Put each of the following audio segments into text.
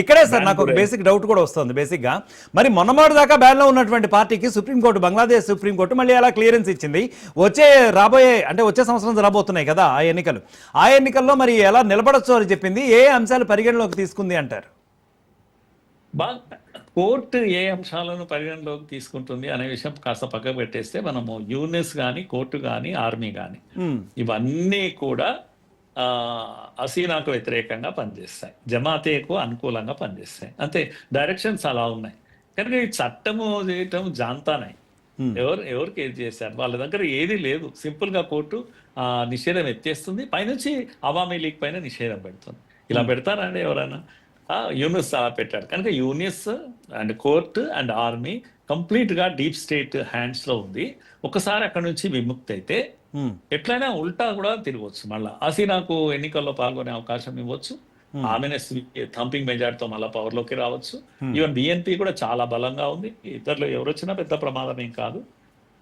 ఇక్కడే సార్ నాకు ఒక బేసిక్ డౌట్ కూడా వస్తుంది. బేసిక్గా మరి మొన్నమాటి దాకా బ్యాన్లో ఉన్నటువంటి పార్టీకి సుప్రీంకోర్టు, బంగ్లాదేశ్ సుప్రీంకోర్టు మళ్ళీ అలా క్లియరెన్స్ ఇచ్చింది. వచ్చే సంవత్సరం రాబోతున్నాయి కదా ఆ ఎన్నికలు. ఆ ఎన్నికల్లో మరి ఎలా నిలబడచ్చు అని చెప్పింది, ఏ అంశాలు పరిగణలోకి తీసుకుంది అంటారు? కోర్టు ఏ అంశాలను పరిగణలోకి తీసుకుంటుంది అనే విషయం కాస్త పక్కకు పెట్టేస్తే, మనము యూనిస్ కానీ, కోర్టు కానీ, ఆర్మీ కానీ ఇవన్నీ కూడా హసీనాకు వ్యతిరేకంగా పనిచేస్తాయి, జమాతేకు అనుకూలంగా పనిచేస్తాయి. అంతే, డైరెక్షన్స్ అలా ఉన్నాయి. కనుక ఈ చట్టము చేయటం జాంతానే. ఎవరికి ఏది చేశారు, వాళ్ళ దగ్గర ఏది లేదు. సింపుల్ గా కోర్టు నిషేధం ఎత్తేస్తుంది, పైనుంచి అవామీ లీగ్ పైన నిషేధం పెడుతుంది. ఇలా పెడతారండి ఎవరైనా? యూనిస్ అలా పెట్టాడు. కనుక Yunus and court and army కంప్లీట్ గా డీప్ స్టేట్ హ్యాండ్స్ లో ఉంది. ఒకసారి అక్కడ నుంచి విముక్తి అయితే ఎట్లయినా ఉల్టా కూడా తిరగవచ్చు. మళ్ళీ హసీనాకు ఎన్నికల్లో పాల్గొనే అవకాశం ఇవ్వచ్చు, ఆమెనే థంపింగ్ మెజార్టీతో మళ్ళీ పవర్ లోకి రావచ్చు. ఈవెన్ బిఎన్పి కూడా చాలా బలంగా ఉంది. ఇద్దరులో ఎవరు వచ్చినా పెద్ద ప్రమాదం ఏం కాదు.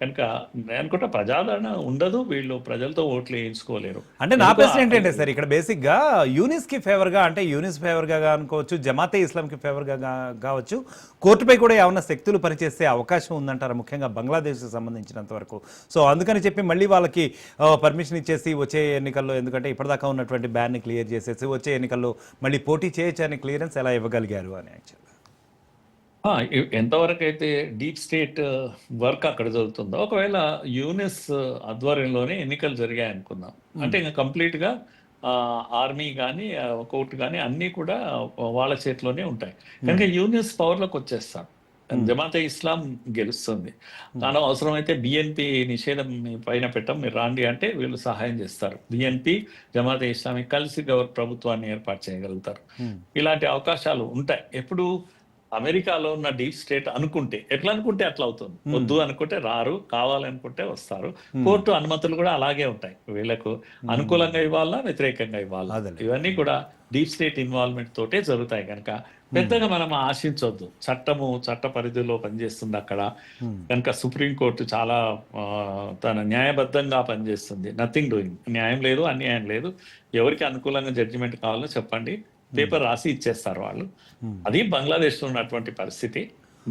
కనుక నేను అనుకుంటా ప్రజాదరణ ఉండదు, వీళ్ళు ప్రజలతో ఓట్లు వేయించుకోలేరు. అంటే నా ప్రశ్న ఏంటంటే సార్, ఇక్కడ బేసిక్ గా యూనిస్ కి ఫేవర్ గా, అంటే యూనిస్ ఫేవర్ గా అనుకోవచ్చు, జమాతే ఇస్లాం కి ఫేవర్ గా కావచ్చు, కోర్టుపై కూడా ఏమన్నా శక్తులు పనిచేసే అవకాశం ఉందంటారా, ముఖ్యంగా బంగ్లాదేశ్ కి సంబంధించినంత వరకు? సో అందుకని చెప్పి మళ్ళీ వాళ్ళకి పర్మిషన్ ఇచ్చేసి వచ్చే ఎన్నికల్లో, ఎందుకంటే ఇప్పటిదాకా ఉన్నటువంటి బ్యాన్ ని క్లియర్ చేసేసి వచ్చే ఎన్నికల్లో మళ్ళీ పోటీ చేయొచ్చు అని క్లియరెన్స్ ఎలా ఇవ్వగలిగారు అని యాక్చువల్ ఎంతవరకు అయితే డీప్ స్టేట్ వర్క్ అక్కడ జరుగుతుందో, ఒకవేళ యూనిస్ ఆధ్వర్యంలోనే ఎన్నికలు జరిగాయి అనుకుందాం, అంటే ఇంకా కంప్లీట్ గా ఆర్మీ కానీ, కోర్టు కానీ అన్నీ కూడా వాళ్ళ చేతిలోనే ఉంటాయి. కనుక యూనిస్ పవర్లోకి వచ్చేస్తాం, జమాతే ఇస్లాం గెలుస్తుంది. తాను అవసరమైతే బిఎన్పి నిషేధం పైన పెట్టం, మీరు రాండి అంటే వీళ్ళు సహాయం చేస్తారు. బిఎన్పి, జమాతే ఇస్లామీ కలిసి ప్రభుత్వాన్ని ఏర్పాటు చేయగలుగుతారు. ఇలాంటి అవకాశాలు ఉంటాయి. ఎప్పుడు అమెరికాలో ఉన్న డీప్ స్టేట్ అనుకుంటే, ఎట్లా అనుకుంటే అట్లా అవుతుంది. వద్దు అనుకుంటే రారు, కావాలనుకుంటే వస్తారు. కోర్టు అనుమతులు కూడా అలాగే ఉంటాయి. వీళ్ళకు అనుకూలంగా ఇవ్వాలా, వ్యతిరేకంగా ఇవ్వాలా, ఇవన్నీ కూడా డీప్ స్టేట్ ఇన్వాల్వ్మెంట్ తోటే జరుగుతాయి. కనుక పెద్దగా మనం ఆశించవద్దు. చట్ట పరిధిలో పనిచేస్తుంది అక్కడ. కనుక సుప్రీంకోర్టు చాలా తన న్యాయబద్ధంగా పనిచేస్తుంది. నథింగ్ డూయింగ్, న్యాయం లేదు, అన్యాయం లేదు. ఎవరికి అనుకూలంగా జడ్జిమెంట్ కావాలో చెప్పండి, పేపర్ రాసి ఇచ్చేస్తారు వాళ్ళు. అది బంగ్లాదేశ్ లో ఉన్నటువంటి పరిస్థితి.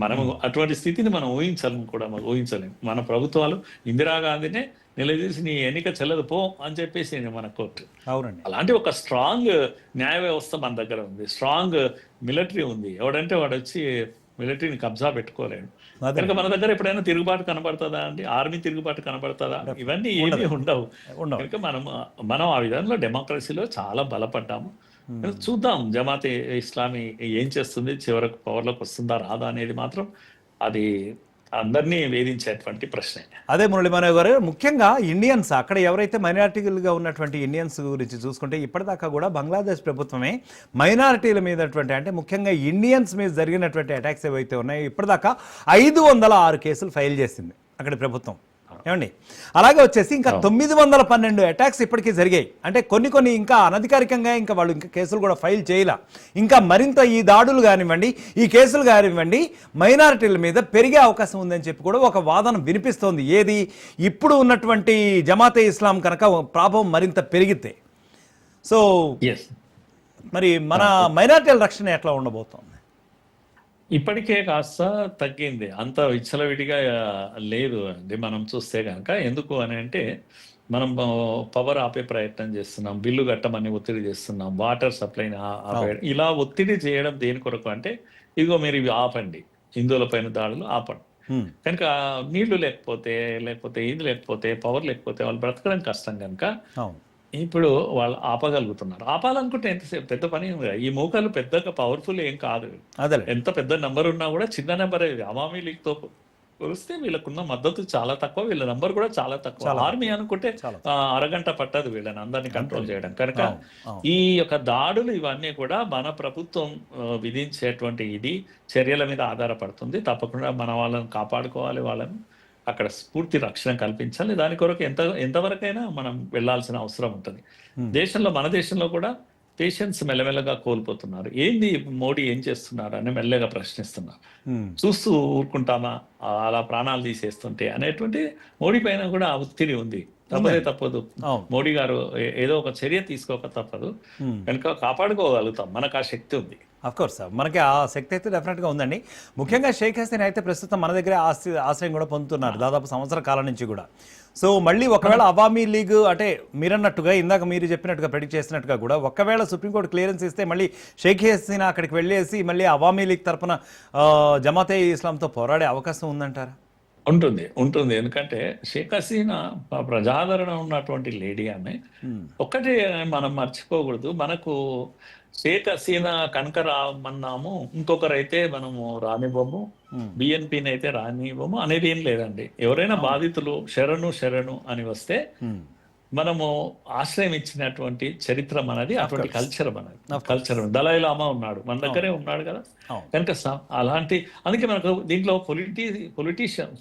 మనము అటువంటి స్థితిని మనం ఊహించలేము. మన ప్రభుత్వాలు ఇందిరాగాంధీనే నిలదీసి నీ ఎన్నిక చెల్లదు పో అని చెప్పేసి మన కోర్టు. అవునండి, అలాంటి ఒక స్ట్రాంగ్ న్యాయ వ్యవస్థ మన దగ్గర ఉంది, స్ట్రాంగ్ మిలిటరీ ఉంది. ఎవడంటే వాడు వచ్చి మిలిటరీని కబ్జా పెట్టుకోలేడు. కనుక మన దగ్గర ఎప్పుడైనా తిరుగుబాటు కనబడుతుందా అండి? ఆర్మీ తిరుగుబాటు కనబడుతుందా? ఇవన్నీ ఏమీ ఉండవు. కనుక మనం ఆ విధంగా డెమోక్రసీలో చాలా బలపడ్డాము. చూద్దాం జమాతే ఇస్లామీ ఏం చేస్తుంది, చివరకు పవర్లోకి వస్తుందా రాదా అనేది మాత్రం అది అందరినీ వేధించేటువంటి ప్రశ్నే. అదే మురళీ మనోహర్ గారు, ముఖ్యంగా ఇండియన్స్ అక్కడ ఎవరైతే మైనారిటీలుగా ఉన్నటువంటి ఇండియన్స్ గురించి చూసుకుంటే, ఇప్పటిదాకా కూడా బంగ్లాదేశ్ ప్రభుత్వమే మైనారిటీల మీద, అంటే ముఖ్యంగా ఇండియన్స్ మీద జరిగినటువంటి అటాక్స్ ఏవైతే ఉన్నాయో ఇప్పటిదాకా 506 కేసులు ఫైల్ చేసింది అక్కడి ప్రభుత్వం. ఏమండి, అలాగే వచ్చేసి ఇంకా 912 అటాక్స్ ఇప్పటికీ జరిగాయి. అంటే కొన్ని ఇంకా అనధికారికంగా ఇంకా వాళ్ళు ఇంకా కేసులు కూడా ఫైల్ చేయలే. ఇంకా మరింత ఈ దాడులు కానివ్వండి, ఈ కేసులు కానివ్వండి, మైనారిటీల మీద పెరిగే అవకాశం ఉందని చెప్పి కూడా ఒక వాదన వినిపిస్తోంది. ఏది, ఇప్పుడు ఉన్నటువంటి జమాతే ఇస్లాం కనుక ప్రభావం మరింత పెరిగితే. సో మరి మన మైనారిటీల రక్షణ ఎట్లా ఉండబోతోంది? ఇప్పటికే కాస్త తగ్గింది, అంత విచ్చలవిడిగా లేదు అండి మనం చూస్తే కనుక. ఎందుకు అని అంటే, మనం పవర్ ఆపే ప్రయత్నం చేస్తున్నాం, బిల్లు కట్టమని ఒత్తిడి చేస్తున్నాం, వాటర్ సప్లైని ఇలా ఒత్తిడి చేయడం దేని కొరకు అంటే, ఇదిగో మీరు ఇవి ఆపండి, హిందువుల పైన దాడులు ఆపండి. కనుక నీళ్లు లేకపోతే ఇది లేకపోతే, పవర్ లేకపోతే వాళ్ళు బ్రతకడం కష్టం. కనుక ఇప్పుడు వాళ్ళు ఆపగలుగుతున్నారు. ఆపాలనుకుంటే ఎంతసేపు, పెద్ద పని. ఈ మోకాలు పెద్దగా పవర్ఫుల్ ఏం కాదు. ఎంత పెద్ద నెంబర్ ఉన్నా కూడా చిన్న నెంబర్. అవామీ లీగ్ తో పోలిస్తే వీళ్ళకున్న మద్దతు చాలా తక్కువ, వీళ్ళ నంబర్ కూడా చాలా తక్కువ. ఆర్మీ అనుకుంటే అరగంట పట్టదు వీళ్ళని అందరినీ కంట్రోల్ చేయడం. కనుక ఈ యొక్క దాడులు ఇవన్నీ కూడా మన ప్రభుత్వం విధించేటువంటి చర్యల మీద ఆధారపడుతుంది. తప్పకుండా మన వాళ్ళని కాపాడుకోవాలి, వాళ్ళని అక్కడ పూర్తి రక్షణ కల్పించాలి. దాని కొరకు ఎంతవరకైనా మనం వెళ్లాల్సిన అవసరం ఉంటుంది. మన దేశంలో కూడా పేషెన్స్ మెల్లమెల్లగా కోల్పోతున్నారు. ఏంది మోడీ ఏం చేస్తున్నారు అని మెల్లగా ప్రశ్నిస్తున్నారు. చూస్తూ ఊరుకుంటామా అలా ప్రాణాలు తీసేస్తుంటే అనేటువంటి మోడీ పైన కూడా ఒత్తిడి ఉంది. తప్పదు, మోడీ గారు ఏదో ఒక చర్య తీసుకోక తప్పదు. కనుక కాపాడుకోగలుగుతాం, మనకు ఆ శక్తి ఉంది. అఫ్ కోర్స్ మనకి ఆ శక్తి అయితే డెఫినెట్గా ఉందండి. ముఖ్యంగా షేక్ హసీనా అయితే ప్రస్తుతం మన దగ్గరే ఆశ్రయం కూడా పొందుతున్నారు దాదాపు సంవత్సర కాలం నుంచి కూడా. సో మళ్ళీ ఒకవేళ అవామీ లీగ్ అంటే మీరన్నట్టుగా ఇందాక మీరు చెప్పినట్టుగా ప్రెడిక్ట్ చేసినట్టుగా కూడా ఒకవేళ సుప్రీంకోర్టు క్లియరెన్స్ ఇస్తే మళ్ళీ షేక్ హసీనా అక్కడికి వెళ్ళేసి మళ్ళీ అవామీ లీగ్ తరపున జమాతే ఇస్లాంతో పోరాడే అవకాశం ఉందంటారా? ఉంటుంది ఉంటుంది. ఎందుకంటే షేక్ హసీనా ప్రజాదరణ ఉన్నటువంటి లేడీ ఆమె. ఒక్కటి మనం మర్చిపోకూడదు, మనకు షేక్ హసీనా కనుక రామన్నాము ఇంకొకరైతే మనము రానివ్వము, బిఎన్పిని అయితే రానివ్వము అనేది ఏం లేదండి. ఎవరైనా బాధితులు శరణు అని వస్తే మనము ఆశ్రయం ఇచ్చినటువంటి చరిత్ర మనది, అటువంటి కల్చర్ మనది. కల్చర్ దలై లామా ఉన్నాడు మన దగ్గరే ఉన్నాడు కదా, కనుక అలాంటి అందుకే మనకు దీంట్లో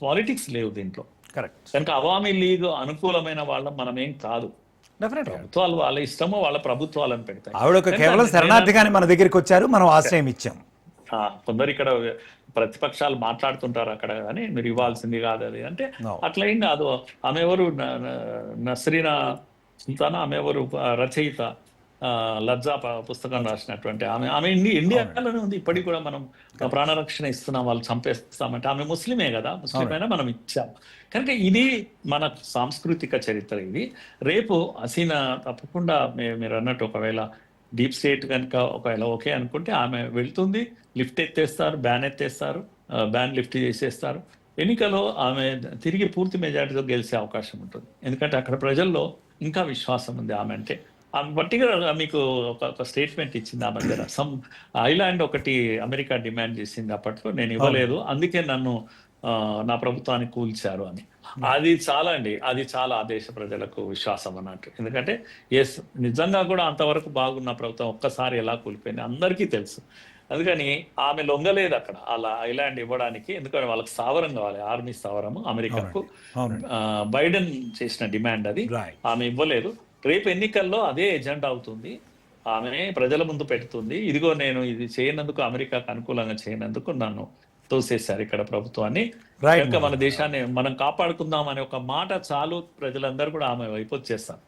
పాలిటిక్స్ లేవు దీంట్లో. కరెక్ట్. కనుక అవామీ లీగ్ అనుకూలమైన వాళ్ళం మనమేం కాదు. ప్రభుత్వాలు వాళ్ళ ఇష్టమో వాళ్ళ ప్రభుత్వాలను పెడతాయి. ఆవిడ కేవలం శరణార్థిగానే మన దగ్గరికి వచ్చారు, మనం ఆశ్రయం ఇచ్చాం. కొందరు ఇక్కడ ప్రతిపక్షాలు మాట్లాడుతుంటారు అక్కడ, కానీ మీరు ఇవ్వాల్సింది కాదు అది అంటే అట్లా ఏం కాదు. ఆమె ఎవరు నస్రీనా సుల్తానా, ఆమె ఎవరు రచయిత, లజ్జా పుస్తకం రాసినటువంటి ఆమె ఇండియాలోనే ఉంది ఇప్పటికి కూడా. మనం ప్రాణరక్షణ ఇస్తున్నాం, వాళ్ళు చంపేస్తామంటే ఆమె ముస్లిమే కదా, ముస్లిం అయినా మనం ఇచ్చాం. కనుక ఇది మన సాంస్కృతిక చరిత్ర. ఇది రేపు హసీనా తప్పకుండా మీరు అన్నట్టు ఒకవేళ డీప్ స్టేట్ కనుక ఒకవేళ ఓకే అనుకుంటే ఆమె వెళ్తుంది, లిఫ్ట్ ఎత్తేస్తారు, బ్యాన్ లిఫ్ట్ చేసేస్తారు. ఎన్నికలో ఆమె తిరిగి పూర్తి మెజారిటీతో గెలిచే అవకాశం ఉంటుంది. ఎందుకంటే అక్కడ ప్రజల్లో ఇంకా విశ్వాసం ఉంది ఆమె అంటే. ఆమె పర్టికులర్గా మీకు ఒక స్టేట్మెంట్ ఇచ్చింది ఆ మధ్యన. ఐలాండ్ ఒకటి అమెరికా డిమాండ్ చేసింది అప్పట్లో, నేను ఇవ్వలేదు, అందుకే నన్ను నా ప్రభుత్వాన్ని కూల్చారు అని. అది చాలా అండి, అది చాలా ఆ దేశ ప్రజలకు విశ్వాసం అన్నట్టు. ఎందుకంటే నిజంగా కూడా అంతవరకు బాగున్న ప్రభుత్వం ఒక్కసారి ఎలా కూలిపోయింది అందరికీ తెలుసు. అందుకని ఆమె లొంగలేదు అక్కడ అలా ఐలాండ్ ఇవ్వడానికి. ఎందుకంటే వాళ్ళకి స్థావరం కావాలి, ఆర్మీ స్థావరము అమెరికాకు. బైడెన్ చేసిన డిమాండ్ అది, ఆమె ఇవ్వలేదు. రేపు ఎన్నికల్లో అదే ఎజెండా అవుతుంది, ఆమె ప్రజల ముందు పెడుతుంది. ఇదిగో నేను ఇది చేయనందుకు, అమెరికాకు అనుకూలంగా చేయనందుకు నన్ను తోసేశారు ఇక్కడ ప్రభుత్వాన్ని, కనుక మన దేశాన్ని మనం కాపాడుకుందాం అనే ఒక మాట చాలు, ప్రజలందరూ కూడా ఆమె వైపు వచ్చేస్తారు.